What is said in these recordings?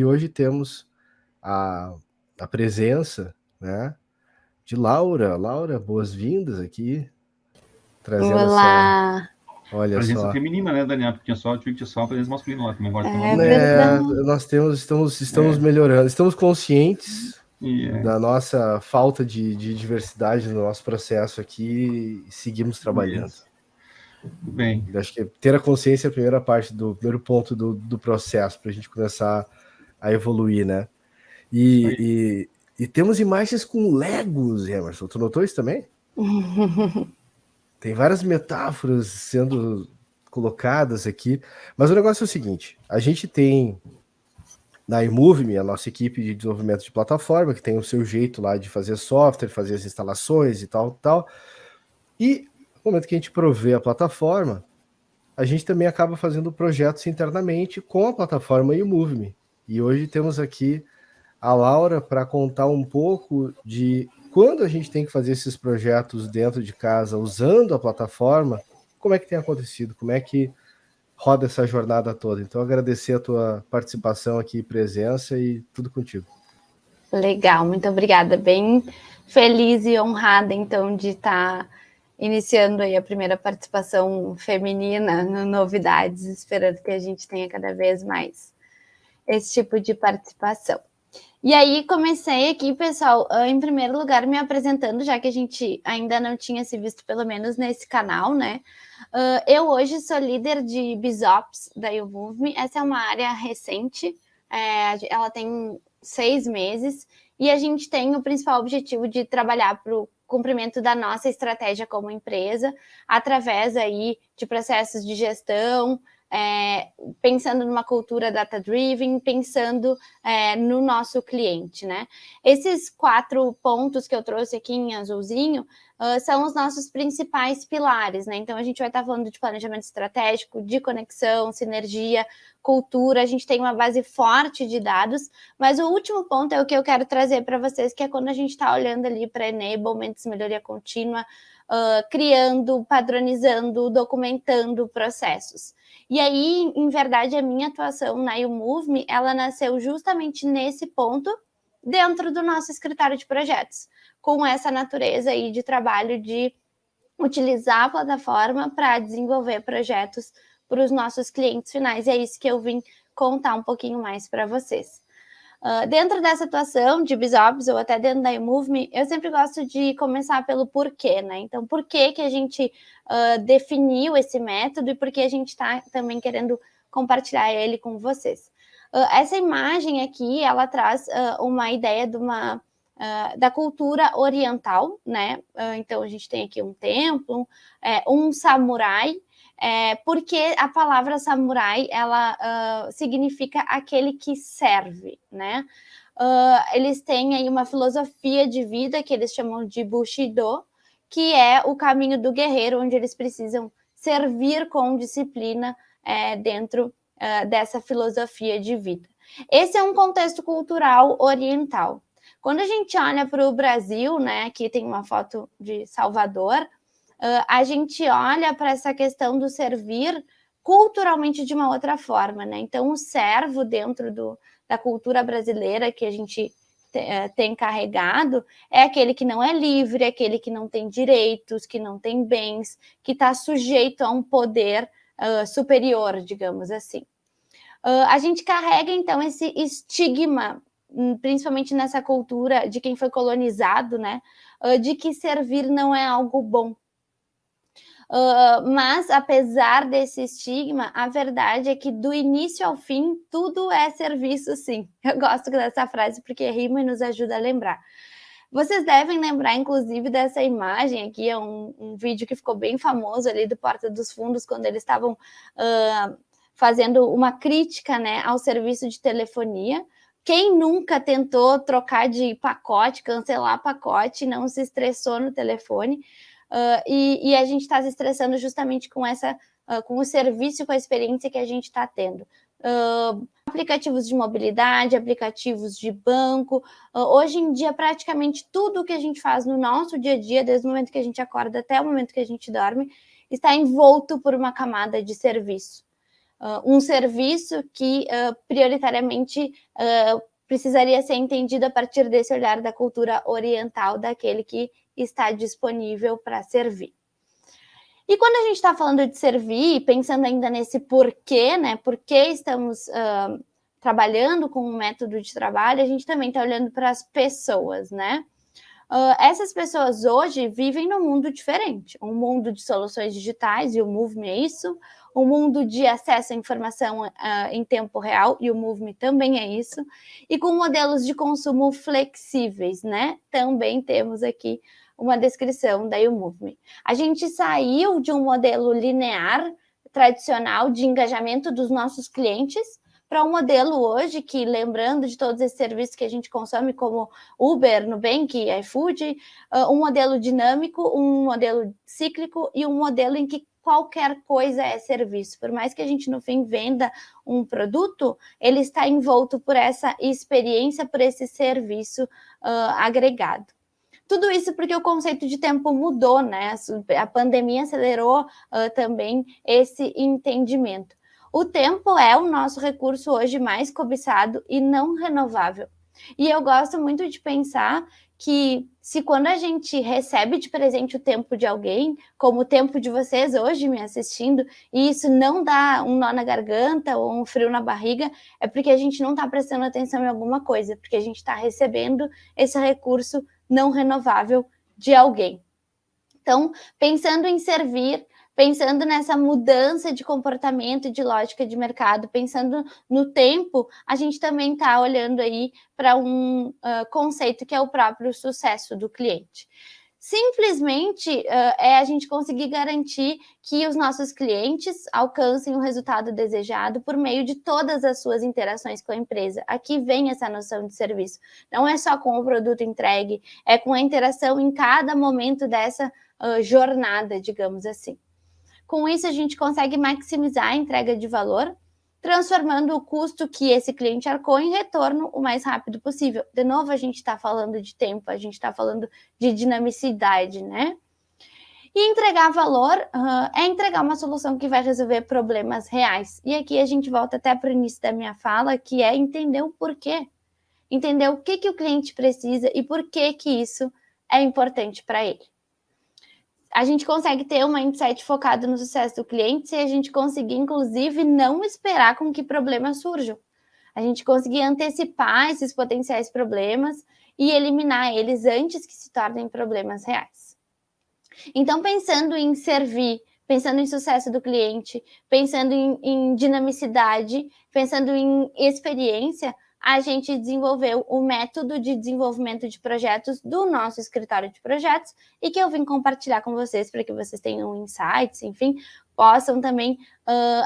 hoje temos a presença, né, de Laura. Laura, boas-vindas aqui, trazendo Olá. Olha presença só. feminina, né, Daniel? Porque tinha só a presença masculina lá, também agora tem uma verdade. Nós estamos melhorando, estamos conscientes da nossa falta de diversidade no nosso processo aqui e seguimos trabalhando. Tudo bem. Acho que ter a consciência é a primeira parte do primeiro ponto do processo, para a gente começar a evoluir, né? E temos imagens com Legos, Emerson. Tu notou isso também? Tem várias metáforas sendo colocadas aqui, mas o negócio é o seguinte: a gente tem na iMovie, a nossa equipe de desenvolvimento de plataforma, que tem o seu jeito lá de fazer software, fazer as instalações e tal. E no momento que a gente provê a plataforma, a gente também acaba fazendo projetos internamente com a plataforma iMovie. E hoje temos aqui a Laura para contar um pouco de quando a gente tem que fazer esses projetos dentro de casa usando a plataforma, como é que tem acontecido, como é que roda essa jornada toda. Então, agradecer a tua participação aqui, presença e tudo contigo. Legal, muito obrigada. Bem feliz e honrada, então, de estar iniciando aí a primeira participação feminina no Novidades, esperando que a gente tenha cada vez mais esse tipo de participação. E aí, comecei aqui, pessoal, em primeiro lugar, me apresentando, já que a gente ainda não tinha se visto, pelo menos nesse canal, né? Eu hoje sou líder de BizOps da iMovie. Essa é uma área recente, ela tem 6 meses, e a gente tem o principal objetivo de trabalhar para o cumprimento da nossa estratégia como empresa, através aí de processos de gestão, pensando numa cultura data-driven, pensando no nosso cliente, né? Esses 4 pontos que eu trouxe aqui em azulzinho são os nossos principais pilares, né? Então, a gente vai estar falando de planejamento estratégico, de conexão, sinergia, cultura. A gente tem uma base forte de dados, mas o último ponto é o que eu quero trazer para vocês, que é quando a gente está olhando ali para enablement, melhoria contínua, criando, padronizando, documentando processos. E aí, em verdade, a minha atuação na iMovie, ela nasceu justamente nesse ponto, dentro do nosso escritório de projetos, com essa natureza aí de trabalho de utilizar a plataforma para desenvolver projetos para os nossos clientes finais. E é isso que eu vim contar um pouquinho mais para vocês. Dentro dessa atuação de BizOps ou até dentro da iMovie, eu sempre gosto de começar pelo porquê, né? Então, por que a gente definiu esse método e por que a gente está também querendo compartilhar ele com vocês. Essa imagem aqui, ela traz uma ideia de da cultura oriental, né? Então, a gente tem aqui um templo, um samurai, porque a palavra samurai, ela significa aquele que serve, né? Eles têm aí uma filosofia de vida que eles chamam de Bushido, que é o caminho do guerreiro, onde eles precisam servir com disciplina dentro dessa filosofia de vida. Esse é um contexto cultural oriental. Quando a gente olha para o Brasil, né, aqui tem uma foto de Salvador, a gente olha para essa questão do servir culturalmente de uma outra forma, né? Então, o servo dentro da cultura brasileira que a gente tem carregado é aquele que não é livre, aquele que não tem direitos, que não tem bens, que está sujeito a um poder superior, digamos assim. A gente carrega, então, esse estigma, principalmente nessa cultura de quem foi colonizado, né? De que servir não é algo bom. Mas, apesar desse estigma, a verdade é que do início ao fim, tudo é serviço, sim. Eu gosto dessa frase porque rima e nos ajuda a lembrar. Vocês devem lembrar, inclusive, dessa imagem aqui, é um vídeo que ficou bem famoso ali do Porta dos Fundos, quando eles estavam fazendo uma crítica, né, ao serviço de telefonia. Quem nunca tentou trocar de pacote, cancelar pacote, não se estressou no telefone? E a gente está se estressando justamente com com o serviço, com a experiência que a gente está tendo. Aplicativos de mobilidade, aplicativos de banco. Hoje em dia, praticamente tudo que a gente faz no nosso dia a dia, desde o momento que a gente acorda até o momento que a gente dorme, está envolto por uma camada de serviço. um serviço que prioritariamente precisaria ser entendido a partir desse olhar da cultura oriental, daquele que está disponível para servir. E quando a gente está falando de servir, pensando ainda nesse porquê, né? Por que estamos trabalhando com um método de trabalho, a gente também está olhando para as pessoas, né? Essas pessoas hoje vivem num mundo diferente, um mundo de soluções digitais, e o Move.me é isso, um mundo de acesso à informação em tempo real, e o Move.me também é isso, e com modelos de consumo flexíveis, né? Também temos aqui uma descrição da Move.me. A gente saiu de um modelo linear, tradicional, de engajamento dos nossos clientes, para um modelo hoje que, lembrando de todos esses serviços que a gente consome, como Uber, Nubank, iFood, um modelo dinâmico, um modelo cíclico e um modelo em que qualquer coisa é serviço. Por mais que a gente, no fim, venda um produto, ele está envolto por essa experiência, por esse serviço agregado. Tudo isso porque o conceito de tempo mudou, né? A pandemia acelerou também esse entendimento. O tempo é o nosso recurso hoje mais cobiçado e não renovável. E eu gosto muito de pensar que se quando a gente recebe de presente o tempo de alguém, como o tempo de vocês hoje me assistindo, e isso não dá um nó na garganta ou um frio na barriga, é porque a gente não está prestando atenção em alguma coisa, porque a gente está recebendo esse recurso não renovável de alguém. Então, pensando em servir, pensando nessa mudança de comportamento, de lógica de mercado, pensando no tempo, a gente também está olhando aí para um conceito que é o próprio sucesso do cliente. Simplesmente é a gente conseguir garantir que os nossos clientes alcancem o resultado desejado por meio de todas as suas interações com a empresa. Aqui vem essa noção de serviço. Não é só com o produto entregue, é com a interação em cada momento dessa jornada, digamos assim. Com isso, a gente consegue maximizar a entrega de valor, transformando o custo que esse cliente arcou em retorno o mais rápido possível. De novo, a gente está falando de tempo, a gente está falando de dinamicidade, né? E entregar valor é entregar uma solução que vai resolver problemas reais. E aqui a gente volta até para o início da minha fala, que é entender o porquê. Entender o que o cliente precisa e por que isso é importante para ele. A gente consegue ter uma insight focado no sucesso do cliente se a gente conseguir, inclusive, não esperar com que problemas surjam. A gente conseguir antecipar esses potenciais problemas e eliminar eles antes que se tornem problemas reais. Então, pensando em servir, pensando em sucesso do cliente, pensando em dinamicidade, pensando em experiência, a gente desenvolveu o método de desenvolvimento de projetos do nosso escritório de projetos e que eu vim compartilhar com vocês para que vocês tenham insights, enfim, possam também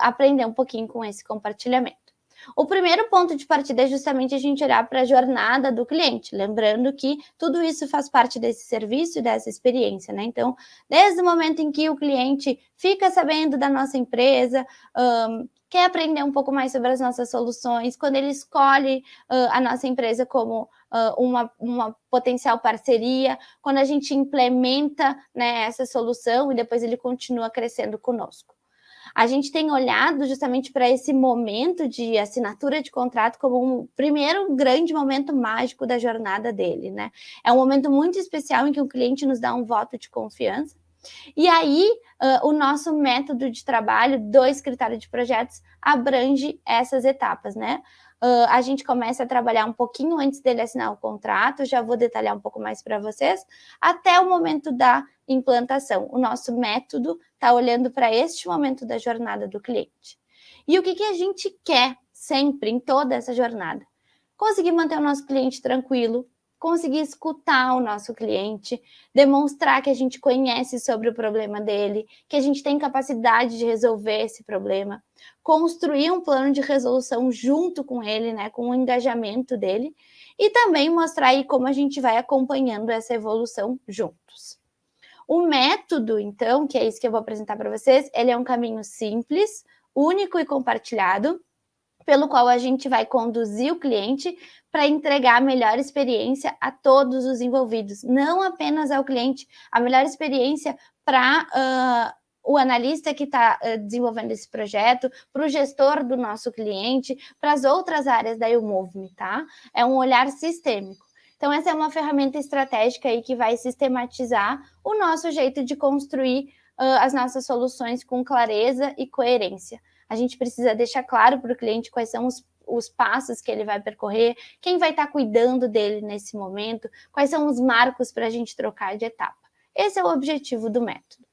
aprender um pouquinho com esse compartilhamento. O primeiro ponto de partida é justamente a gente olhar para a jornada do cliente, lembrando que tudo isso faz parte desse serviço e dessa experiência, né? Então, desde o momento em que o cliente fica sabendo da nossa empresa, quer aprender um pouco mais sobre as nossas soluções, quando ele escolhe a nossa empresa como uma potencial parceria, quando a gente implementa, né, essa solução e depois ele continua crescendo conosco. A gente tem olhado justamente para esse momento de assinatura de contrato como um primeiro grande momento mágico da jornada dele, né? É um momento muito especial em que o cliente nos dá um voto de confiança. E aí, o nosso método de trabalho do escritório de projetos abrange essas etapas, né? A gente começa a trabalhar um pouquinho antes dele assinar o contrato, já vou detalhar um pouco mais para vocês, até o momento da implantação. O nosso método está olhando para este momento da jornada do cliente. E o que a gente quer sempre em toda essa jornada? Conseguir manter o nosso cliente tranquilo, conseguir escutar o nosso cliente, demonstrar que a gente conhece sobre o problema dele, que a gente tem capacidade de resolver esse problema, construir um plano de resolução junto com ele, né, com o engajamento dele, e também mostrar aí como a gente vai acompanhando essa evolução juntos. O método, então, que é isso que eu vou apresentar para vocês, ele é um caminho simples, único e compartilhado, pelo qual a gente vai conduzir o cliente para entregar a melhor experiência a todos os envolvidos, não apenas ao cliente, a melhor experiência para o analista que está desenvolvendo esse projeto, para o gestor do nosso cliente, para as outras áreas da YouMove, tá? É um olhar sistêmico. Então, essa é uma ferramenta estratégica aí que vai sistematizar o nosso jeito de construir as nossas soluções com clareza e coerência. A gente precisa deixar claro para o cliente quais são os passos que ele vai percorrer, quem vai estar cuidando dele nesse momento, quais são os marcos para a gente trocar de etapa. Esse é o objetivo do método.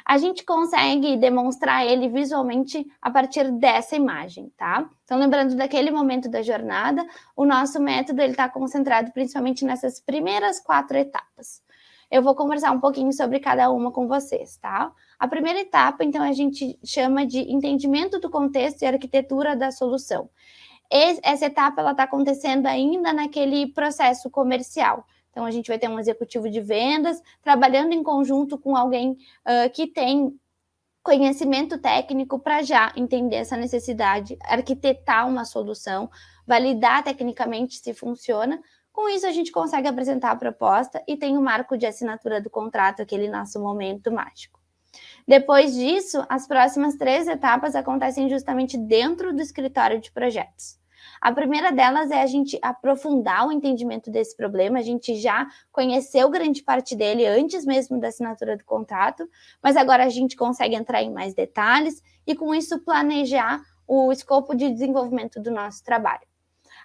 A gente consegue demonstrar ele visualmente a partir dessa imagem, tá? Então, lembrando daquele momento da jornada, o nosso método está concentrado principalmente nessas primeiras 4 etapas. Eu vou conversar um pouquinho sobre cada uma com vocês, tá? A primeira etapa, então, a gente chama de entendimento do contexto e arquitetura da solução. Essa etapa ela está acontecendo ainda naquele processo comercial. Então, a gente vai ter um executivo de vendas trabalhando em conjunto com alguém que tem conhecimento técnico para já entender essa necessidade, arquitetar uma solução, validar tecnicamente se funciona. Com isso, a gente consegue apresentar a proposta e tem o marco de assinatura do contrato, aquele nosso momento mágico. Depois disso, as próximas 3 etapas acontecem justamente dentro do escritório de projetos. A primeira delas é a gente aprofundar o entendimento desse problema, a gente já conheceu grande parte dele antes mesmo da assinatura do contrato, mas agora a gente consegue entrar em mais detalhes e com isso planejar o escopo de desenvolvimento do nosso trabalho.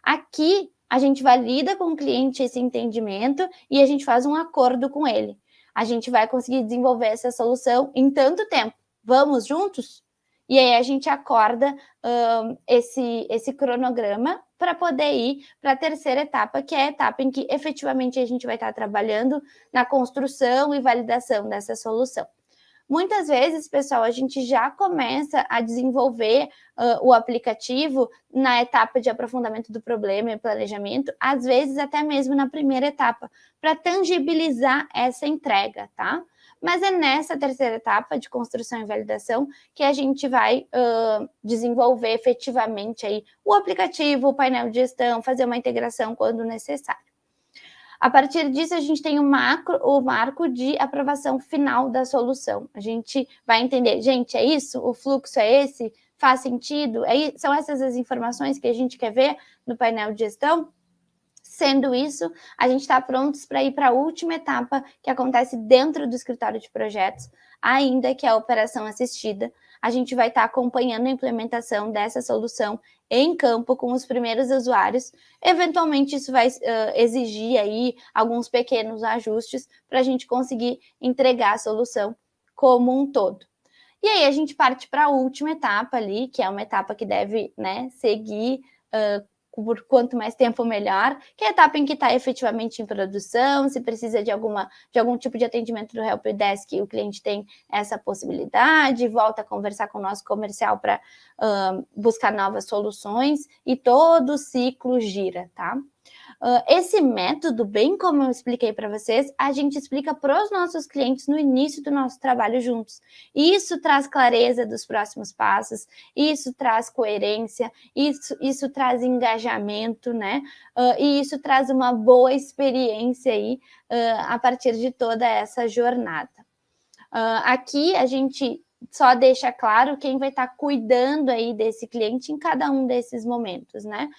Aqui, a gente valida com o cliente esse entendimento e a gente faz um acordo com ele. A gente vai conseguir desenvolver essa solução em tanto tempo. Vamos juntos? E aí a gente acorda esse cronograma para poder ir para a terceira etapa, que é a etapa em que efetivamente a gente vai estar trabalhando na construção e validação dessa solução. Muitas vezes, pessoal, a gente já começa a desenvolver o aplicativo na etapa de aprofundamento do problema e planejamento, às vezes até mesmo na primeira etapa, para tangibilizar essa entrega, tá? Mas é nessa terceira etapa de construção e validação que a gente vai desenvolver efetivamente aí o aplicativo, o painel de gestão, fazer uma integração quando necessário. A partir disso, a gente tem o marco de aprovação final da solução. A gente vai entender, gente, é isso? O fluxo é esse? Faz sentido? São essas as informações que a gente quer ver no painel de gestão? Sendo isso, a gente está prontos para ir para a última etapa, que acontece dentro do escritório de projetos, ainda que a operação assistida. A gente vai estar acompanhando a implementação dessa solução em campo com os primeiros usuários. Eventualmente, isso vai exigir aí alguns pequenos ajustes para a gente conseguir entregar a solução como um todo. E aí, a gente parte para a última etapa ali, que é uma etapa que deve, né, seguir por quanto mais tempo melhor, que é a etapa em que está efetivamente em produção, se precisa de algum tipo de atendimento do Helpdesk, o cliente tem essa possibilidade, volta a conversar com o nosso comercial para buscar novas soluções, e todo o ciclo gira, tá? Esse método, bem como eu expliquei para vocês, a gente explica para os nossos clientes no início do nosso trabalho juntos. Isso traz clareza dos próximos passos, isso traz coerência, isso traz engajamento, né? E isso traz uma boa experiência aí a partir de toda essa jornada. Aqui a gente só deixa claro quem vai estar cuidando aí desse cliente em cada um desses momentos, né?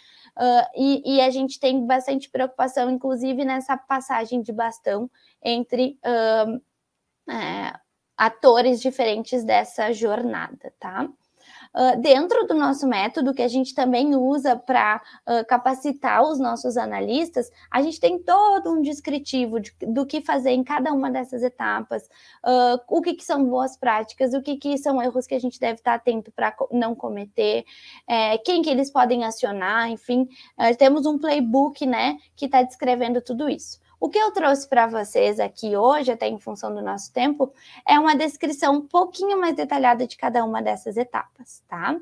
E a gente tem bastante preocupação, inclusive, nessa passagem de bastão entre atores diferentes dessa jornada, tá? Dentro do nosso método, que a gente também usa para capacitar os nossos analistas, a gente tem todo um descritivo do que fazer em cada uma dessas etapas, o que são boas práticas, o que são erros que a gente deve estar atento para não cometer, quem que eles podem acionar, enfim, temos um playbook, né, que está descrevendo tudo isso. O que eu trouxe para vocês aqui hoje, até em função do nosso tempo, é uma descrição um pouquinho mais detalhada de cada uma dessas etapas, tá?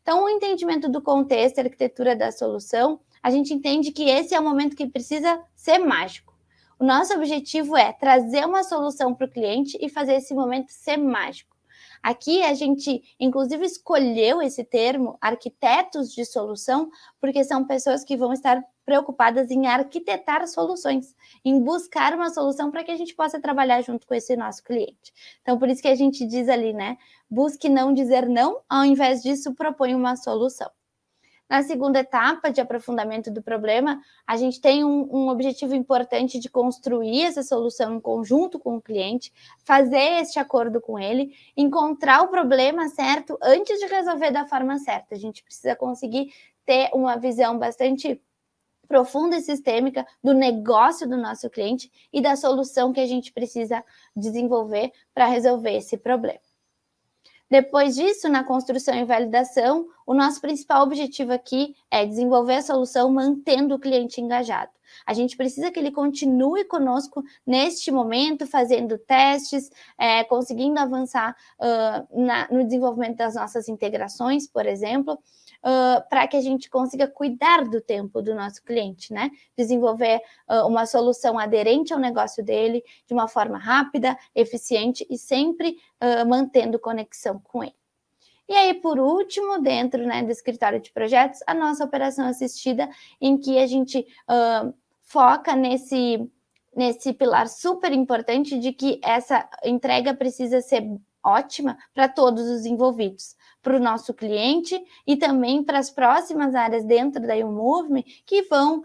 Então, o entendimento do contexto, a arquitetura da solução, a gente entende que esse é o momento que precisa ser mágico. O nosso objetivo é trazer uma solução para o cliente e fazer esse momento ser mágico. Aqui a gente, inclusive, escolheu esse termo, arquitetos de solução, porque são pessoas que vão estar preocupadas em arquitetar soluções, em buscar uma solução para que a gente possa trabalhar junto com esse nosso cliente. Então, por isso que a gente diz ali, né? Busque não dizer não, ao invés disso, propõe uma solução. Na segunda etapa de aprofundamento do problema, a gente tem um objetivo importante de construir essa solução em conjunto com o cliente, fazer este acordo com ele, encontrar o problema certo antes de resolver da forma certa. A gente precisa conseguir ter uma visão bastante profunda e sistêmica do negócio do nosso cliente e da solução que a gente precisa desenvolver para resolver esse problema. Depois disso, na construção e validação, o nosso principal objetivo aqui é desenvolver a solução mantendo o cliente engajado. A gente precisa que ele continue conosco neste momento, fazendo testes, conseguindo avançar no desenvolvimento das nossas integrações, por exemplo, para que a gente consiga cuidar do tempo do nosso cliente, né? Desenvolver uma solução aderente ao negócio dele de uma forma rápida, eficiente e sempre mantendo conexão com ele. E aí, por último, dentro, né, do escritório de projetos, a nossa operação assistida, em que a gente foca nesse pilar super importante de que essa entrega precisa ser ótima para todos os envolvidos, para o nosso cliente e também para as próximas áreas dentro da YouMove que vão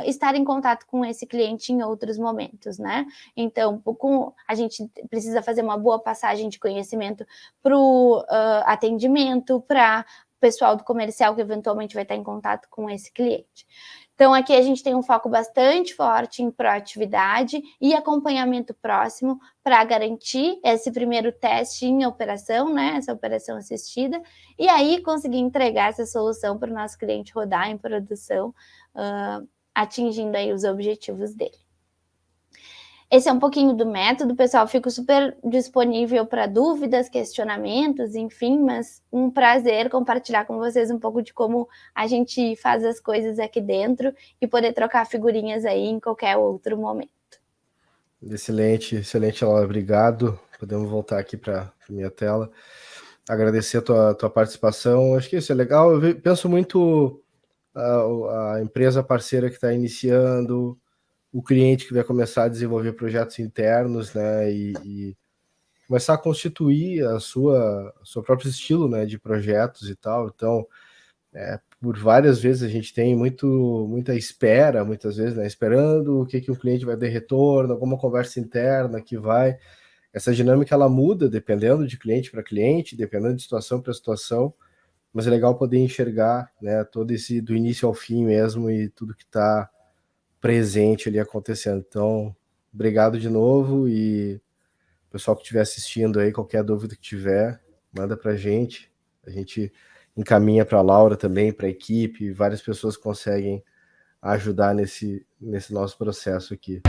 estar em contato com esse cliente em outros momentos, né? Então, a gente precisa fazer uma boa passagem de conhecimento para o atendimento, para o pessoal do comercial que eventualmente vai estar em contato com esse cliente. Então, aqui a gente tem um foco bastante forte em proatividade e acompanhamento próximo para garantir esse primeiro teste em operação, né? Essa operação assistida, e aí conseguir entregar essa solução para o nosso cliente rodar em produção, atingindo aí os objetivos dele. Esse é um pouquinho do método, pessoal. Fico super disponível para dúvidas, questionamentos, enfim, mas um prazer compartilhar com vocês um pouco de como a gente faz as coisas aqui dentro e poder trocar figurinhas aí em qualquer outro momento. Excelente, Laura, obrigado. Podemos voltar aqui para a minha tela. Agradecer a tua participação. Acho que isso é legal. Eu penso muito a empresa parceira que está iniciando, o cliente que vai começar a desenvolver projetos internos, né, e começar a constituir o seu próprio estilo, né, de projetos e tal. Então, por várias vezes a gente tem muita espera, muitas vezes, né, esperando o que o cliente vai dar retorno, alguma conversa interna que vai. Essa dinâmica ela muda dependendo de cliente para cliente, dependendo de situação para situação, mas é legal poder enxergar, né, todo esse do início ao fim mesmo e tudo que está presente ali acontecendo. Então, obrigado de novo, e o pessoal que estiver assistindo aí, qualquer dúvida que tiver, manda pra gente. A gente encaminha para a Laura também, para a equipe, várias pessoas conseguem ajudar nesse nosso processo aqui.